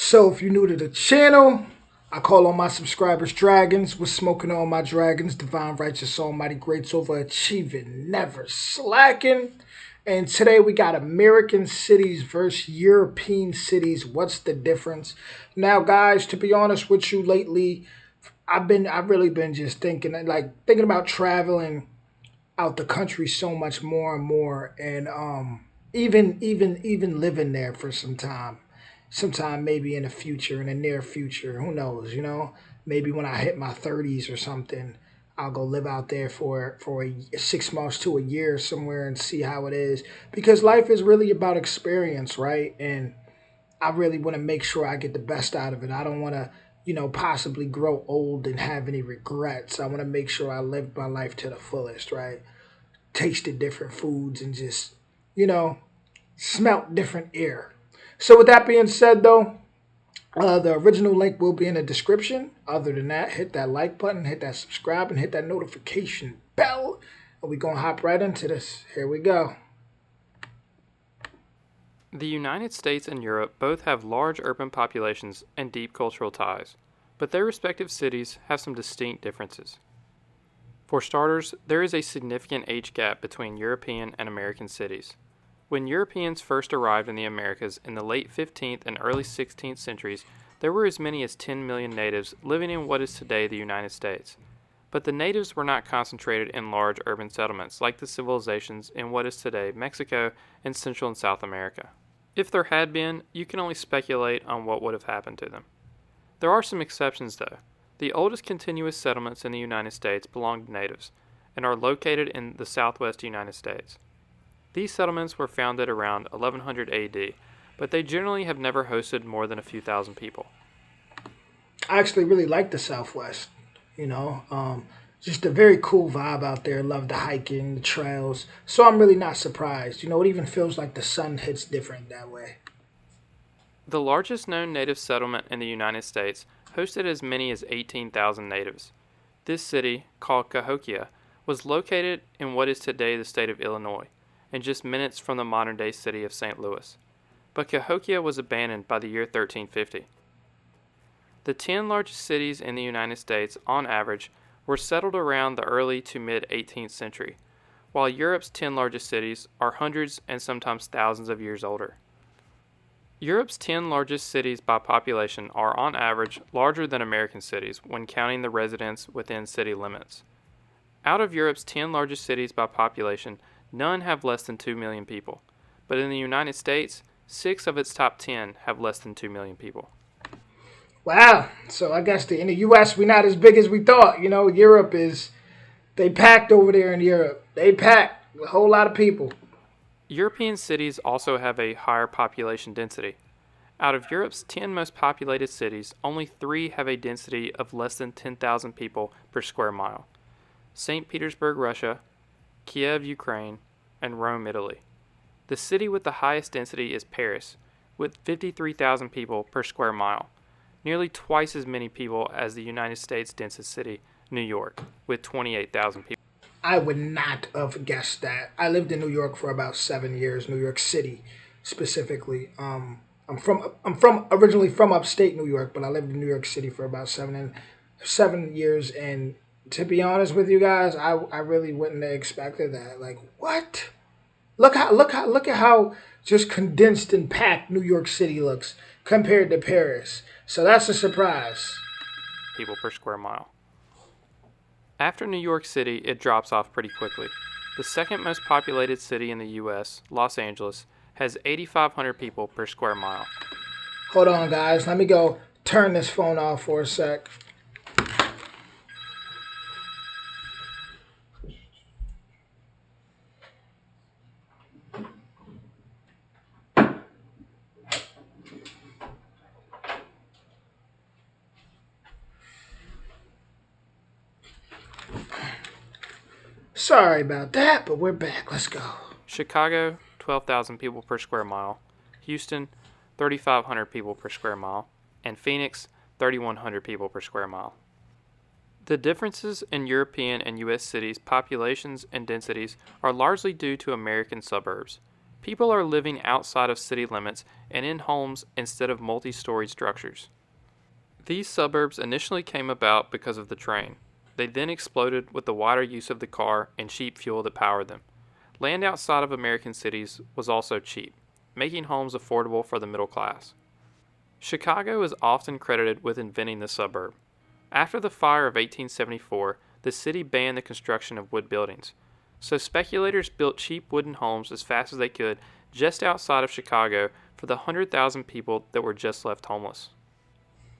So if you're new to the channel, I call all my subscribers dragons. We're smoking all my dragons, divine, righteous, almighty, greats, overachieving, never slacking. And today we got American cities versus European cities. What's the difference? Now, guys, to be honest with you, lately I've really been just thinking about traveling out the country so much more and more, and even living there for some time, sometime maybe in the future, in the near future, who knows, maybe when I hit my 30s or something, I'll go live out there for 6 months to a year somewhere and see how it is, because life is really about experience, right? And I really want to make sure I get the best out of it. I don't want to, possibly grow old and have any regrets. I want to make sure I lived my life to the fullest, right? Tasted different foods and just, you know, smelt different air. So with that being said, though, the original link will be in the description. Other than that, hit that like button, hit that subscribe, and hit that notification bell. And we're going to hop right into this. Here we go. The United States and Europe both have large urban populations and deep cultural ties, but their respective cities have some distinct differences. For starters, there is a significant age gap between European and American cities. When Europeans first arrived in the Americas in the late 15th and early 16th centuries, there were as many as 10 million natives living in what is today the United States. But the natives were not concentrated in large urban settlements like the civilizations in what is today Mexico and Central and South America. If there had been, you can only speculate on what would have happened to them. There are some exceptions though. The oldest continuous settlements in the United States belong to natives and are located in the southwest United States. These settlements were founded around 1100 AD, but they generally have never hosted more than a few thousand people. I actually really like the Southwest. You know, just a very cool vibe out there. Love the hiking, the trails. So I'm really not surprised. It even feels like the sun hits different that way. The largest known native settlement in the United States hosted as many as 18,000 natives. This city, called Cahokia, was located in what is today the state of Illinois, and just minutes from the modern-day city of St. Louis. But Cahokia was abandoned by the year 1350. The 10 largest cities in the United States, on average, were settled around the early to mid-18th century, while Europe's 10 largest cities are hundreds and sometimes thousands of years older. Europe's 10 largest cities by population are on average larger than American cities when counting the residents within city limits. Out of Europe's 10 largest cities by population, none have less than 2 million people, but in the United States, 6 of its top 10 have less than 2 million people. Wow. So I guess in the U.S. we're not as big as we thought. Europe is, they packed over there in Europe. They packed a whole lot of people. European cities also have a higher population density. Out of Europe's 10 most populated cities, only 3 have a density of less than 10,000 people per square mile. St. Petersburg, Russia, Kiev, Ukraine, and Rome, Italy. The city with the highest density is Paris, with 53,000 people per square mile, nearly twice as many people as the United States' densest city, New York, with 28,000 people. I would not have guessed that. I lived in New York for about 7 years, New York City specifically. I'm originally from upstate New York, but I lived in New York City for about 7 years, and to be honest with you guys, I really wouldn't have expected that. Like, what? Look at how just condensed and packed New York City looks compared to Paris. So that's a surprise. People per square mile. After New York City, it drops off pretty quickly. The second most populated city in the U.S., Los Angeles, has 8,500 people per square mile. Hold on, guys. Let me go turn this phone off for a sec. Sorry about that, but we're back. Let's go. Chicago, 12,000 people per square mile. Houston, 3,500 people per square mile. And Phoenix, 3,100 people per square mile. The differences in European and U.S. cities' populations and densities are largely due to American suburbs. People are living outside of city limits and in homes instead of multi-story structures. These suburbs initially came about because of the train. They then exploded with the wider use of the car and cheap fuel that powered them. Land outside of American cities was also cheap, making homes affordable for the middle class. Chicago is often credited with inventing the suburb. After the fire of 1874, the city banned the construction of wood buildings. So speculators built cheap wooden homes as fast as they could just outside of Chicago for the 100,000 people that were just left homeless.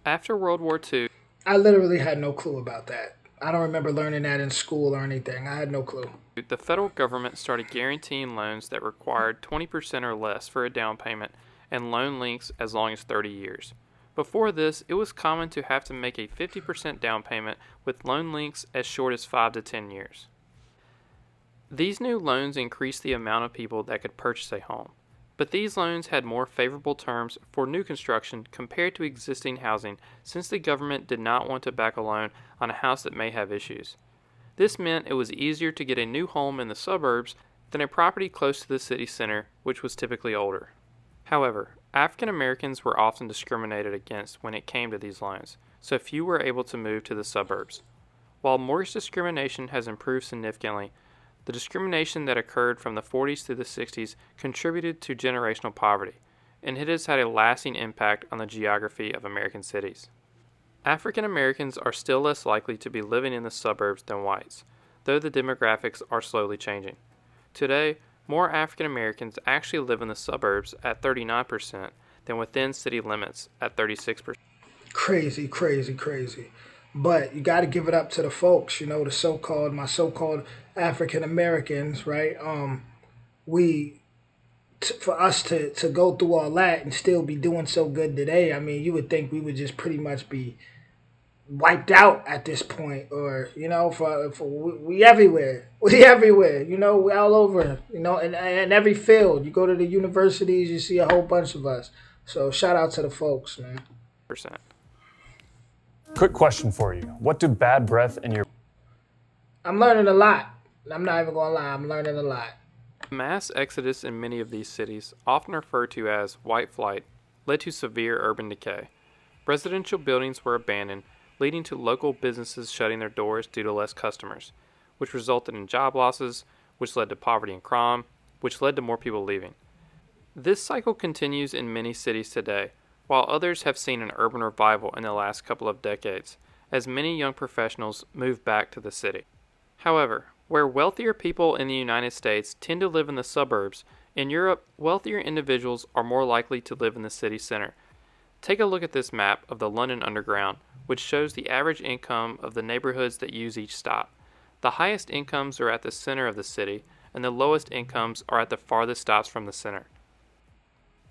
After World War II, I literally had no clue about that. I don't remember learning that in school or anything. I had no clue. the federal government started guaranteeing loans that required 20% or less for a down payment and loan lengths as long as 30 years. Before this, it was common to have to make a 50% down payment with loan lengths as short as 5 to 10 years. These new loans increased the amount of people that could purchase a home, but these loans had more favorable terms for new construction compared to existing housing since the government did not want to back a loan on a house that may have issues. This meant it was easier to get a new home in the suburbs than a property close to the city center, which was typically older. However, African Americans were often discriminated against when it came to these loans, so few were able to move to the suburbs. While mortgage discrimination has improved significantly, the discrimination that occurred from the 40s to the 60s contributed to generational poverty, and it has had a lasting impact on the geography of American cities. African Americans are still less likely to be living in the suburbs than whites, though the demographics are slowly changing. Today, more African Americans actually live in the suburbs at 39% than within city limits at 36%. Crazy, crazy, crazy. But you got to give it up to the folks, the so-called, my so-called African Americans, right? We, for us to go through all that and still be doing so good today, I mean, you would think we would just pretty much be wiped out at this point, or for we everywhere, we everywhere, we all over, in every field. You go to the universities, you see a whole bunch of us. So shout out to the folks, man. Quick question for you. What do bad breath and your I'm learning a lot. I'm not even gonna lie, I'm learning a lot. Mass exodus in many of these cities, often referred to as white flight, led to severe urban decay. Residential buildings were abandoned, leading to local businesses shutting their doors due to less customers, which resulted in job losses, which led to poverty and crime, which led to more people leaving. This cycle continues in many cities today, while others have seen an urban revival in the last couple of decades, as many young professionals move back to the city. However, where wealthier people in the United States tend to live in the suburbs, in Europe, wealthier individuals are more likely to live in the city center. Take a look at this map of the London Underground, which shows the average income of the neighborhoods that use each stop. The highest incomes are at the center of the city, and the lowest incomes are at the farthest stops from the center.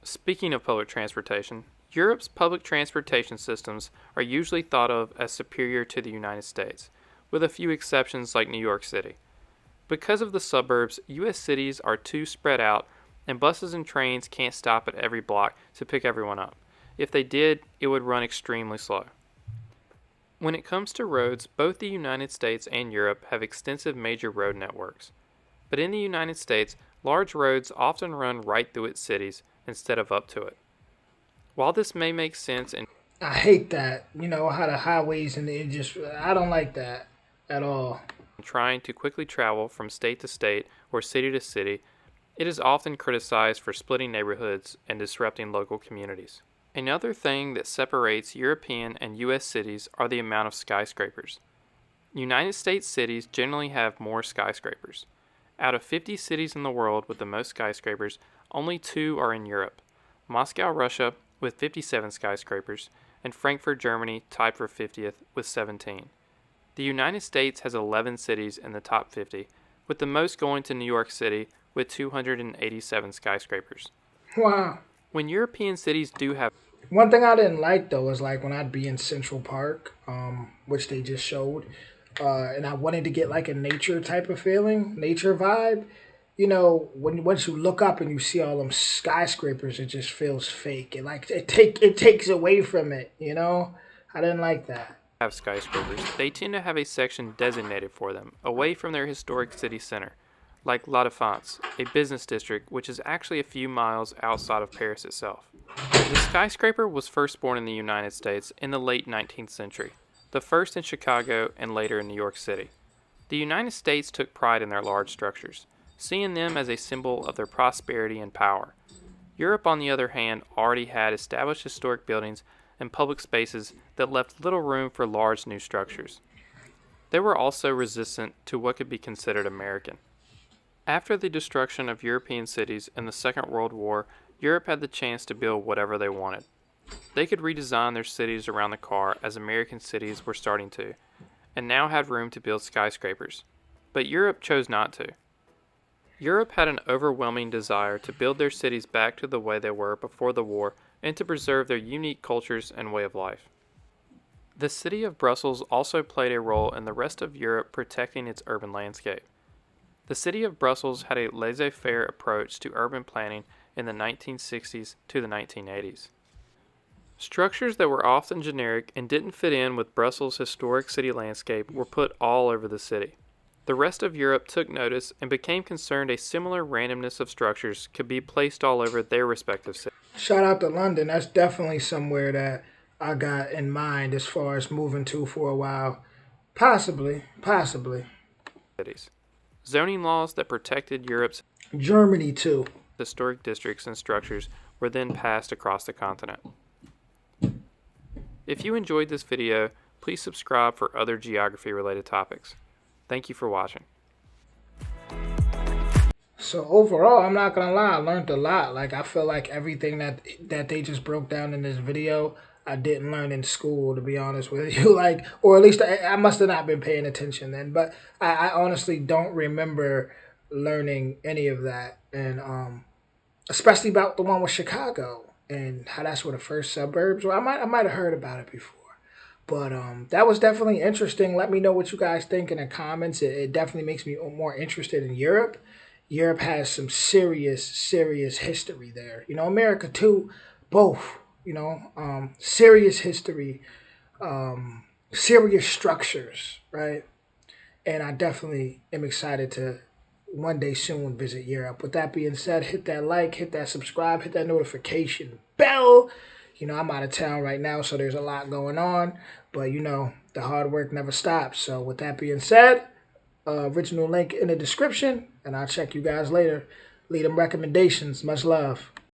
Speaking of public transportation, Europe's public transportation systems are usually thought of as superior to the United States, with a few exceptions like New York City. Because of the suburbs, U.S. cities are too spread out, and buses and trains can't stop at every block to pick everyone up. If they did, it would run extremely slow. When it comes to roads, both the United States and Europe have extensive major road networks. But in the United States, large roads often run right through its cities instead of up to it. While this may make sense in I hate that, how the highways and I don't like that at all. trying to quickly travel from state to state or city to city, it is often criticized for splitting neighborhoods and disrupting local communities. Another thing that separates European and U.S. cities are the amount of skyscrapers. United States cities generally have more skyscrapers. Out of 50 cities in the world with the most skyscrapers, only 2 are in Europe: Moscow, Russia, with 57 skyscrapers, and Frankfurt, Germany, tied for 50th with 17. The United States has 11 cities in the top 50, with the most going to New York City with 287 skyscrapers. Wow. When European cities do have One thing I didn't like though is like when I'd be in Central Park, which they just showed, and I wanted to get like a nature type of feeling, nature vibe. When once you look up and you see all them skyscrapers, it just feels fake. It takes away from it. I didn't like that. have skyscrapers, they tend to have a section designated for them, away from their historic city center. like La Défense, a business district which is actually a few miles outside of Paris itself. The skyscraper was first born in the United States in the late 19th century, the first in Chicago and later in New York City. The United States took pride in their large structures, seeing them as a symbol of their prosperity and power. Europe, on the other hand, already had established historic buildings and public spaces that left little room for large new structures. They were also resistant to what could be considered American. After the destruction of European cities in the Second World War, Europe had the chance to build whatever they wanted. They could redesign their cities around the car as American cities were starting to, and now had room to build skyscrapers. But Europe chose not to. Europe had an overwhelming desire to build their cities back to the way they were before the war and to preserve their unique cultures and way of life. The city of Brussels also played a role in the rest of Europe protecting its urban landscape. The city of Brussels had a laissez-faire approach to urban planning in the 1960s to the 1980s. Structures that were often generic and didn't fit in with Brussels' historic city landscape were put all over the city. The rest of Europe took notice and became concerned a similar randomness of structures could be placed all over their respective cities. Shout out to London. That's definitely somewhere that I got in mind as far as moving to for a while. Possibly. Zoning laws that protected Europe's Germany too. historic districts and structures were then passed across the continent. If you enjoyed this video, please subscribe for other geography-related topics. Thank you for watching. So overall, I'm not gonna lie, I learned a lot. Like I feel like everything that they just broke down in this video, I didn't learn in school, to be honest with you. Like, or at least I must have not been paying attention then. But I honestly don't remember learning any of that, and especially about the one with Chicago and how that's where the first suburbs were. I might have heard about it before. But that was definitely interesting. Let me know what you guys think in the comments. It definitely makes me more interested in Europe. Europe has some serious history there. You know, America too, both. You know, serious history, serious structures, right? And I definitely am excited to one day soon visit Europe. With that being said, hit that like, hit that subscribe, hit that notification bell. You know, I'm out of town right now, so there's a lot going on. But, you know, the hard work never stops. So with that being said, original link in the description, and I'll check you guys later. Leave them recommendations. Much love.